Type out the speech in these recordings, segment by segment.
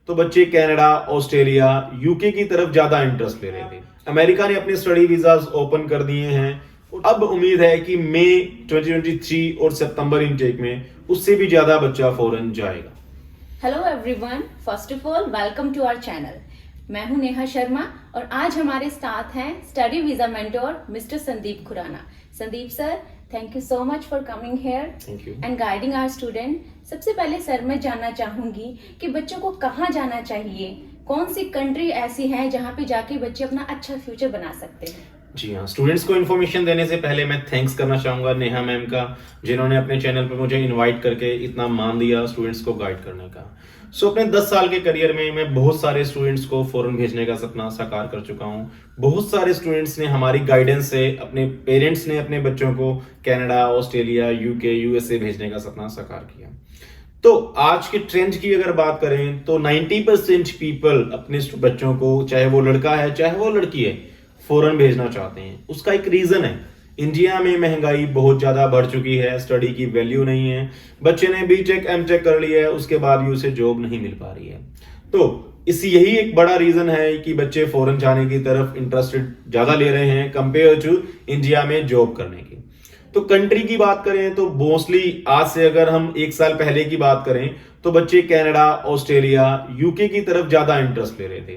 तो बच्चे Canada, Australia, UK की तरफ ज्यादा इंटरेस्ट ले रहे थे। अमेरिका ने अपने स्टडी वीजाज ओपन कर दिए हैं। अब उम्मीद है कि मई 2023 और सितंबर इनटेक में उससे भी ज्यादा बच्चा फॉरेन जाएगा। Hello everyone, first of all welcome to our channel. मैं हूं नेहा शर्मा और आज हमारे साथ हैं study visa mentor Mister Sandeep Khurana. Sandeep sir, thank you so much for coming here and guiding our student. सबसे पहले सर मैं जानना चाहूंगी कि बच्चों को कहाँ जाना चाहिए, कौन सी कंट्री ऐसी है जहाँ पे जाके बच्चे अपना अच्छा फ्यूचर बना सकते हैं। जी हाँ, स्टूडेंट्स को इन्फॉर्मेशन देने से पहले मैं थैंक्स करना चाहूंगा नेहा मैम का, जिन्होंने अपने चैनल पर मुझे इनवाइट करके इतना मान दिया स्टूडेंट्स को गाइड करने का। अपने 10 साल के करियर में मैं बहुत सारे स्टूडेंट्स को फॉरेन भेजने का सपना साकार कर चुका हूँ। बहुत सारे स्टूडेंट्स ने हमारी गाइडेंस से, अपने पेरेंट्स ने अपने बच्चों को कनाडा, ऑस्ट्रेलिया, यूके, यूएसए भेजने का सपना साकार किया। तो आज के ट्रेंड की अगर बात करें तो 90% पीपल अपने बच्चों को, चाहे वो लड़का है चाहे वो लड़की है, फॉरेन भेजना चाहते हैं। उसका एक रीजन है, इंडिया में महंगाई बहुत ज्यादा बढ़ चुकी है, स्टडी की वैल्यू नहीं है। बच्चे ने बीटेक एमटेक कर लिया है, उसके बाद भी उसे जॉब नहीं मिल पा रही है। तो यही एक बड़ा रीजन है कि बच्चे फॉरेन जाने की तरफ इंटरेस्टेड ज्यादा ले रहे हैं कंपेयर टू इंडिया में जॉब करने की। तो कंट्री की बात करें तो मोस्टली आज से अगर हम 1 साल पहले की बात करें तो बच्चे कनाडा, ऑस्ट्रेलिया, यूके की तरफ ज्यादा इंटरेस्ट ले रहे थे।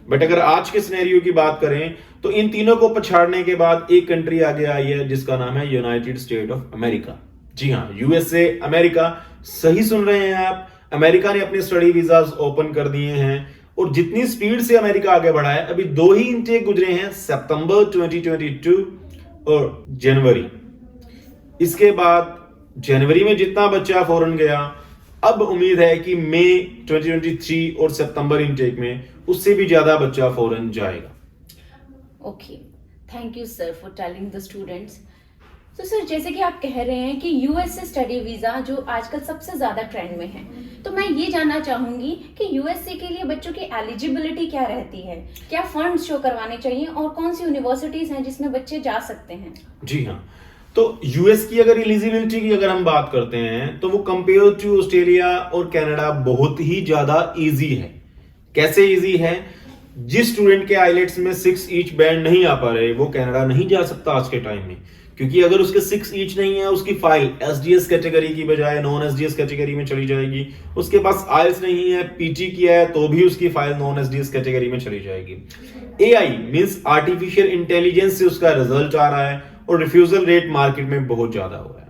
बट अगर आज के सिनेरियो की बात करें तो इन तीनों को पछाड़ने के बाद एक कंट्री आगे आई है जिसका नाम है यूनाइटेड स्टेट ऑफ अमेरिका। जी हाँ, यूएसए, अमेरिका, सही सुन रहे हैं आप। अमेरिका ने अपने स्टडी वीजाज ओपन कर दिए हैं और जितनी स्पीड से अमेरिका आगे बढ़ा है, अभी 2 ही इनटेक गुजरे हैं, सितंबर 2022 और जनवरी। इसके बाद जनवरी में जितना बच्चा फॉरेन गया, अब उम्मीद है कि मई 2023 और सितंबर इनटेक में उससे भी ज्यादा बच्चा फॉरेन जाएगा। Okay, thank you sir for telling the students. तो सर, जैसे कि आप कह रहे हैं कि यूएसए स्टडी वीजा जो आजकल सबसे ज्यादा ट्रेंड में है, तो मैं ये जानना चाहूंगी कि यूएसए के लिए बच्चों की एलिजिबिलिटी क्या रहती है, क्या फंड्स शो करवाने चाहिए और कौन सी यूनिवर्सिटीज हैं जिसमें बच्चे जा सकते हैं। जी हाँ, तो यूएस की अगर एलिजिबिलिटी की अगर हम बात करते हैं तो वो कंपेयर टू ऑस्ट्रेलिया और कनाडा बहुत ही ज्यादा इजी है। कैसे इजी है? जिस स्टूडेंट के आइलेट्स में 6 ईच बैंड नहीं आ पा रहे, वो कनाडा नहीं जा सकता आज के टाइम में, क्योंकि अगर उसके 6 ईच नहीं है, उसकी फाइल एसडीएस कैटेगरी की बजाय नॉन एसडीएस कैटेगरी में चली जाएगी। उसके पास आइल्स नहीं है, पीटी किया है तो भी उसकी फाइल नॉन एसडीएस कैटेगरी में चली जाएगी। एआई मींस आर्टिफिशियल इंटेलिजेंस से उसका रिजल्ट आ रहा है और रिफ्यूजल रेट मार्केट में बहुत ज्यादा हो रहा है।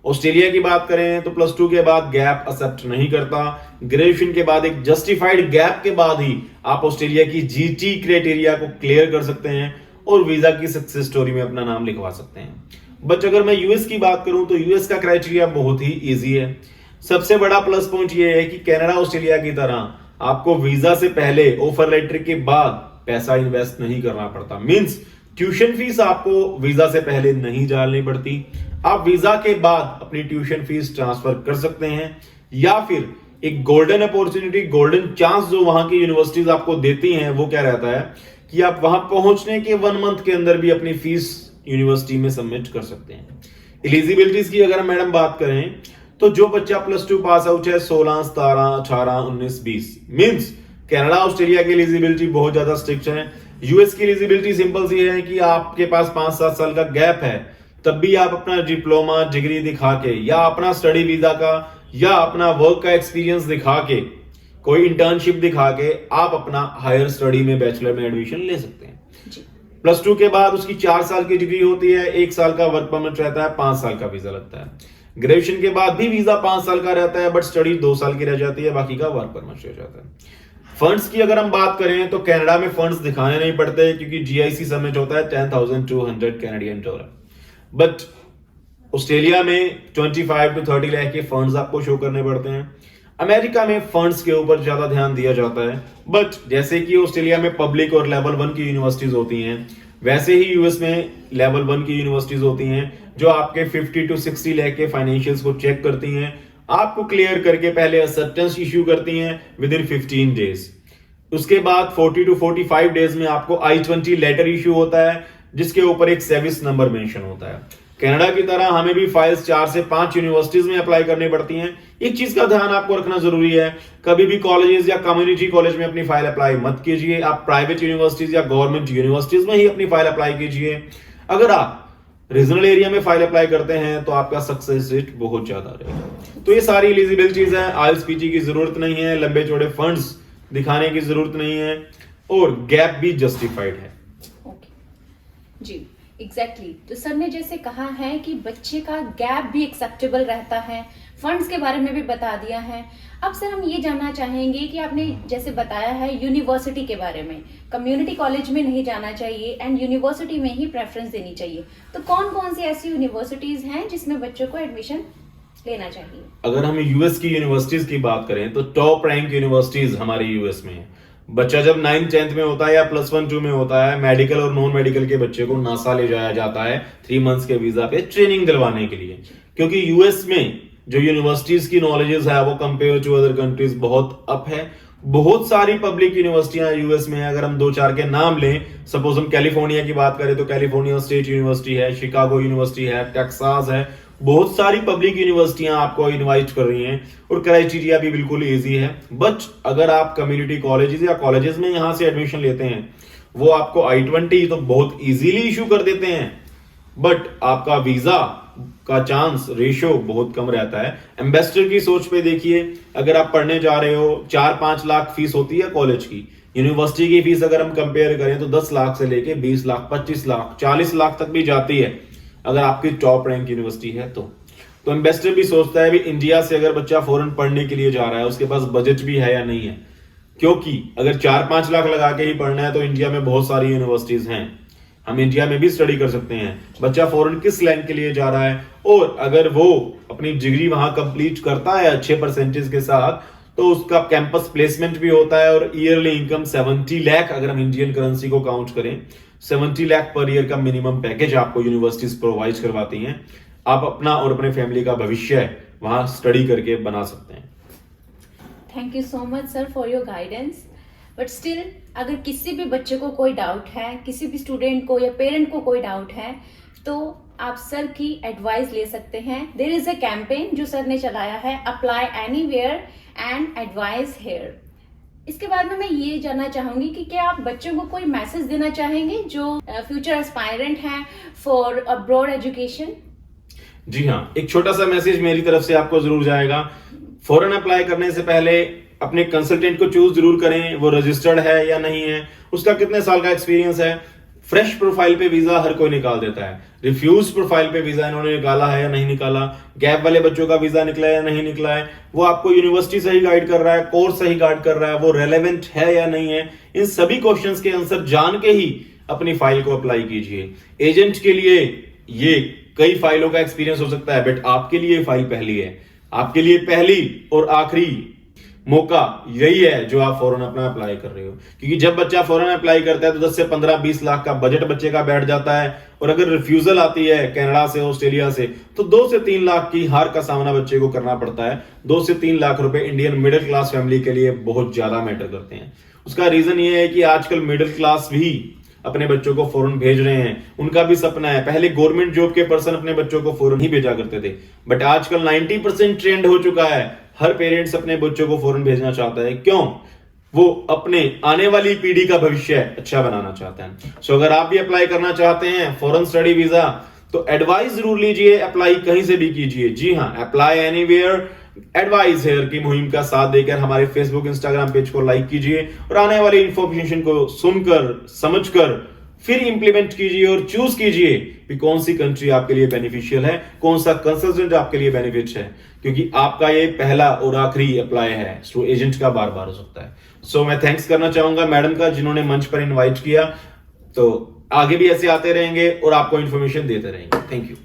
ऑस्ट्रेलिया की बात करें तो +2 के बाद गैप एक्सेप्ट नहीं करता। ग्रेजुएशन के बाद एक जस्टिफाइड गैप के बाद ही आप ऑस्ट्रेलिया की जीटी क्राइटेरिया को क्लियर कर सकते हैं और वीजा की सक्सेस स्टोरी में अपना नाम लिखवा सकते हैं। बट अगर मैं यूएस की बात करूं तो यूएस का क्राइटेरिया बहुत ही इजी है। सबसे बड़ा प्लस पॉइंट यह है कि कनाडा, ऑस्ट्रेलिया की तरह आपको वीजा से पहले, ऑफर लेटर के बाद पैसा इन्वेस्ट नहीं करना पड़ता। मींस ट्यूशन फीस आपको वीजा से पहले नहीं डालनी पड़ती। आप वीजा के बाद अपनी ट्यूशन फीस ट्रांसफर कर सकते हैं, या फिर एक गोल्डन अपॉर्चुनिटी, गोल्डन चांस जो वहां की यूनिवर्सिटीज आपको देती हैं, वो क्या रहता है कि आप वहां पहुंचने के 1 मंथ के अंदर भी अपनी फीस यूनिवर्सिटी में सबमिट कर सकते हैं। एलिजिबिलिटीज की अगर मैडम बात करें तो जो बच्चा +2 पास आउट है, 16, 17, 18, 19, 20, मींस कनाडा, ऑस्ट्रेलिया की एलिजिबिलिटी बहुत ज्यादा स्ट्रिक्ट है। यूएस की एलिजिबिलिटी सिंपल सी है कि आपके पास 5-7 साल का गैप है, तब भी आप अपना डिप्लोमा, डिग्री दिखा के, या अपना स्टडी वीजा का या अपना वर्क का एक्सपीरियंस दिखा के, कोई इंटर्नशिप दिखा के आप अपना हायर स्टडी में, बैचलर में एडमिशन ले सकते हैं। +2 के बाद उसकी 4 साल की डिग्री होती है, 1 साल का वर्क परमिट रहता है, 5 साल का वीजा लगता है। ग्रेजुएशन के बाद भी वीजा 5 साल का रहता है, बट स्टडी 2 साल की रह जाती है, बाकी का वर्क परमिट रह जाता है। फंड्स की अगर हम बात करें तो कनाडा में फंड्स दिखाने नहीं पड़ते, क्योंकि जीआईसी सबमिट होता है $10,200 कैनेडियन डॉलर। बट ऑस्ट्रेलिया में 25 to 30 लाख के फंड्स आपको शो करने पड़ते हैं। अमेरिका में फंड्स के ऊपर ज्यादा ध्यान दिया जाता है। बट जैसे कि ऑस्ट्रेलिया में पब्लिक और लेवल 1 की यूनिवर्सिटीज होती हैं, वैसे ही यूएस में लेवल 1 की यूनिवर्सिटीज होती हैं जो आपके 50 to 60 लाख के फाइनेंशियल्स को चेक करती हैं, आपको क्लियर करके पहले एक्सेप्टेंस इश्यू करती हैं विद इन 15 डेज। उसके बाद 40 to 45 डेज में आपको I-20 लेटर इश्यू होता है, जिसके ऊपर एक सर्विस नंबर मेंशन होता है। कनाडा की तरह हमें भी फाइल्स 4 से 5 यूनिवर्सिटीज में अप्लाई करनी पड़ती हैं। एक चीज का ध्यान आपको रखना जरूरी है, कभी भी कॉलेजेस या कम्युनिटी कॉलेज में अपनी फाइल अप्लाई मत कीजिए। आप प्राइवेट यूनिवर्सिटीज या गवर्नमेंट यूनिवर्सिटीज में ही अपनी फाइल अप्लाई कीजिए। अगर आप रीजनल एरिया में फाइल अप्लाई करते हैं तो आपका सक्सेस रेट बहुत ज्यादा रहेगा। तो ये सारी एलिजिबिलिटीज है। आईएलटीएस पीजी की जरूरत नहीं है, लंबे चौड़े फंड्स दिखाने की जरूरत नहीं है, और गैप भी जस्टिफाइड है। ओके जी, एग्जैक्टली तो सर ने जैसे कहा है कि बच्चे का गैप भी एक्सेप्टेबल रहता है, फंड्स के बारे में भी बता दिया है। अब सर हम ये जानना चाहेंगे कि आपने जैसे बताया है यूनिवर्सिटी के बारे में, कम्युनिटी कॉलेज में नहीं जाना चाहिए एंड यूनिवर्सिटी में ही प्रेफरेंस देनी चाहिए, तो कौन कौन सी ऐसी यूनिवर्सिटीज हैं जिसमें बच्चों को एडमिशन लेना चाहिए? अगर हम यूएस की यूनिवर्सिटीज की बात करें तो टॉप रैंक यूनिवर्सिटीज हमारी यूएस में है। बच्चा जब 9th 10th में होता है या +1 2 में होता है, मेडिकल और नॉन मेडिकल के बच्चे को नासा ले जाया जाता है 3 months के वीजा पे ट्रेनिंग दिलवाने के लिए, क्योंकि यूएस में जो यूनिवर्सिटीज की नॉलेजेस है वो कंपेयर टू अदर कंट्रीज बहुत अप है। बहुत सारी पब्लिक यूनिवर्सिटियां यूएस में है। अगर हम 2-4 के नाम लें, सपोज हम कैलिफोर्निया की बात करें तो कैलिफोर्निया स्टेट यूनिवर्सिटी है, शिकागो यूनिवर्सिटी है, टेक्सास है, बहुत सारी पब्लिक यूनिवर्सिटियां आपको इनवाइट कर रही हैं और क्राइटेरिया भी बिल्कुल इजी है। बट अगर आप कम्युनिटी कॉलेजेस या कॉलेजेस में यहां से एडमिशन लेते हैं, वो आपको I-20 तो बहुत इजीली इशू कर देते हैं, बट आपका वीजा का चांस रेशियो बहुत कम रहता है। एम्बेसडर की सोच पे देखिए, अगर आप पढ़ने जा रहे हो 4-5 लाख फीस होती है कॉलेज की। यूनिवर्सिटी की फीस अगर हम कंपेयर करें तो 10 लाख से लेके 20 लाख, 25 लाख, 40 लाख तक भी जाती है अगर आपकी टॉप रैंक यूनिवर्सिटी है तो एम्बेसडर भी सोचता है भी इंडिया से अगर बच्चा फॉरेन पढ़ने के लिए जा रहा है उसके पास बजट भी है या नहीं है, क्योंकि अगर 4-5 लाख लगा के ही पढ़ना है तो इंडिया में बहुत सारी यूनिवर्सिटीज हैं, हम इंडिया में भी स्टडी कर सकते हैं। बच्चा फॉरेन किस लाइन के लिए जा रहा है, और अगर वो अपनी डिग्री वहां कंप्लीट करता है अच्छे परसेंटेज के साथ तो उसका कैंपस प्लेसमेंट भी होता है और ईयरली इनकम 70 लाख, अगर हम इंडियन करेंसी को काउंट करें 70 लाख पर ईयर का मिनिमम पैकेज आपको यूनिवर्सिटीज प्रोवाइड करवाती हैं। आप अपना और अपने फैमिली का भविष्य वहां स्टडी करके बना सकते हैं। Thank you so much sir for your guidance. But still अगर किसी भी बच्चे को कोई डाउट है, किसी भी स्टूडेंट को या पेरेंट को कोई डाउट है, तो आप सर की एडवाइस ले सकते हैं। देयर इज अ कैंपेन जो सर ने चलाया है, apply anywhere and advice here. इसके बाद में मैं ये जानना चाहूंगी कि क्या आप बच्चों को कोई मैसेज देना चाहेंगे जो फ्यूचर एस्पायरेंट हैं फॉर अब्रॉड एजुकेशन? जी हाँ, एक छोटा सा मैसेज मेरी तरफ से आपको जरूर जाएगा। फॉरेन अप्लाई करने से पहले अपने कंसल्टेंट को चूज जरूर करें, वो रजिस्टर्ड है या नहीं है, उसका कितने साल का एक्सपीरियंस है। फ्रेश प्रोफाइल पे वीजा हर कोई निकाल देता है, रिफ्यूज प्रोफाइल पे वीजा इन्होंने निकाला है या नहीं निकाला, गैप वाले बच्चों का वीजा निकला है या नहीं निकला है, वो आपको यूनिवर्सिटी सही गाइड कर रहा है, कोर्स सही गाइड कर रहा है, वो रेलेवेंट है या नहीं है, इन सभी क्वेश्चंस के आंसर जान के ही अपनी फाइल को अप्लाई कीजिए। एजेंट के लिए ये कई फाइलों का एक्सपीरियंस हो सकता है, बट आपके लिए फाइल पहली है, आपके लिए पहली और आखिरी मौका यही है जो आप फॉरेन अपना अप्लाई कर रहे हो। क्योंकि जब बच्चा फॉरेन अप्लाई करता है तो 10 से 15-20 लाख का बजट बच्चे का बैठ जाता है, और अगर रिफ्यूजल आती है कनाडा से, ऑस्ट्रेलिया से, तो 2 से 3 लाख की हार का सामना बच्चे को करना पड़ता है। 2 से 3 लाख रुपए इंडियन मिडिल क्लास फैमिली के लिए बहुत ज्यादा मैटर करते हैं। उसका रीजन ये है कि आजकल मिडिल क्लास भी अपने बच्चों को फॉरेन भेज रहे हैं, उनका भी सपना है। पहले गवर्नमेंट जॉब के पर्सन अपने बच्चों को फॉरेन ही भेजा करते थे, बट आजकल 90% ट्रेंड हो चुका है, हर पेरेंट्स अपने बच्चों को फॉरेन भेजना चाहता है। क्यों? वो अपने आने वाली पीढ़ी का भविष्य अच्छा बनाना चाहता है। सो अगर आप भी अप्लाई करना चाहते हैं फॉरेन स्टडी वीजा, तो एडवाइस जरूर लीजिए, अप्लाई कहीं से भी कीजिए। जी हाँ, अप्लाई एनीवेयर एडवाइस हेयर की मुहिम का साथ देकर हमारे फेसबुक इंस्टाग्राम पेज को लाइक कीजिए और आने वाली इंफॉर्मेशन को सुनकर समझकर फिर इंप्लीमेंट कीजिए और चूज कीजिए कि कौन सी कंट्री आपके लिए बेनिफिशियल है, कौन सा कंसल्टेंट आपके लिए बेनिफिट है, क्योंकि आपका ये पहला और आखिरी अप्लाई है, सो एजेंट का बार बार हो सकता है। सो मैं थैंक्स करना चाहूंगा मैडम का जिन्होंने मंच पर इनवाइट किया। तो आगे भी ऐसे आते रहेंगे और आपको इंफॉर्मेशन देते रहेंगे। Thank you.